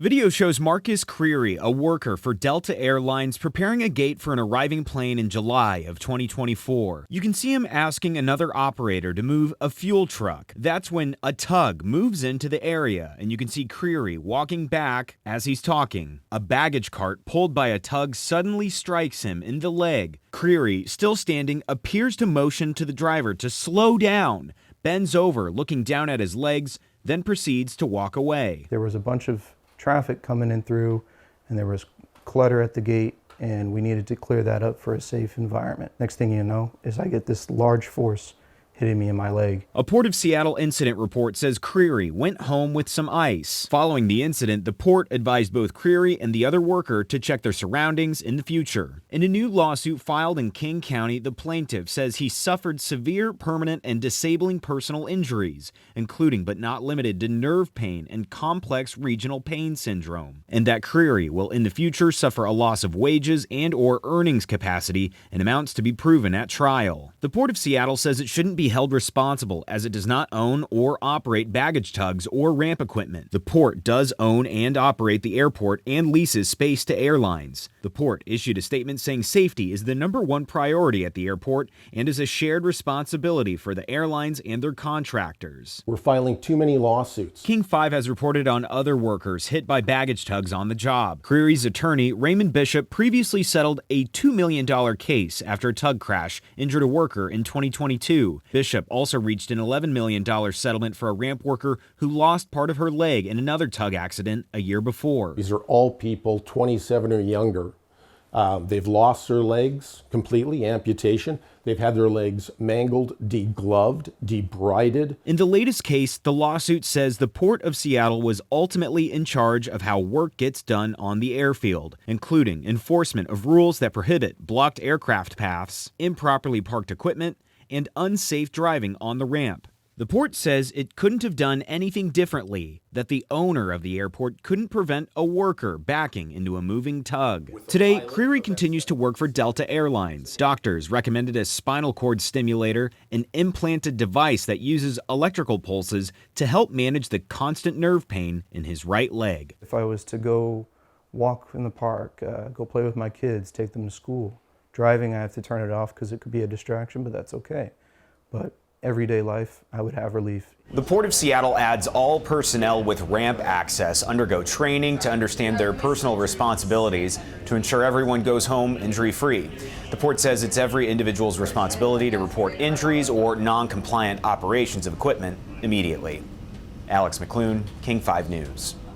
Video shows Marcus Creary, a worker for Delta Airlines, preparing a gate for an arriving plane in July of 2024. You can see him asking another operator to move a fuel truck. That's when a tug moves into the area, and you can see Creary walking back as he's talking. A baggage cart pulled by a tug suddenly strikes him in the leg. Creary, still standing, appears to motion to the driver to slow down, bends over, looking down at his legs, then proceeds to walk away. There was a bunch of traffic coming in through, and there was clutter at the gate, and we needed to clear that up for a safe environment. Next thing you know is I get this large force hitting me in my leg. A Port of Seattle incident report says Creary went home with some ice. Following the incident, the port advised both Creary and the other worker to check their surroundings in the future. In a new lawsuit filed in King County, the plaintiff says he suffered severe, permanent, and disabling personal injuries, including but not limited to nerve pain and complex regional pain syndrome, and that Creary will in the future suffer a loss of wages and/or earnings capacity in amounts to be proven at trial. The Port of Seattle says it shouldn't be held responsible as it does not own or operate baggage tugs or ramp equipment. The port does own and operate the airport and leases space to airlines. The port issued a statement saying safety is the #1 priority at the airport and is a shared responsibility for the airlines and their contractors. We're filing too many lawsuits. King 5 has reported on other workers hit by baggage tugs on the job. Creary's attorney, Raymond Bishop, previously settled a $2 million case after a tug crash injured a worker in 2022. Bishop also reached an $11 million settlement for a ramp worker who lost part of her leg in another tug accident a year before. These are all people 27 or younger. They've lost their legs completely, amputation. They've had their legs mangled, degloved, debrided. In the latest case, the lawsuit says the Port of Seattle was ultimately in charge of how work gets done on the airfield, including enforcement of rules that prohibit blocked aircraft paths, improperly parked equipment, and unsafe driving on the ramp. The port says it couldn't have done anything differently, that the owner of the airport couldn't prevent a worker backing into a moving tug. Today, Creary continues to work for Delta Airlines. Doctors recommended a spinal cord stimulator, an implanted device that uses electrical pulses to help manage the constant nerve pain in his right leg. If I was to go walk in the park, go play with my kids, take them to school, driving I have to turn it off because it could be a distraction, but that's okay. But everyday life, I would have relief. The Port of Seattle adds all personnel with ramp access undergo training to understand their personal responsibilities to ensure everyone goes home injury-free. The port says it's every individual's responsibility to report injuries or non-compliant operations of equipment immediately. Alex McClune, King 5 News.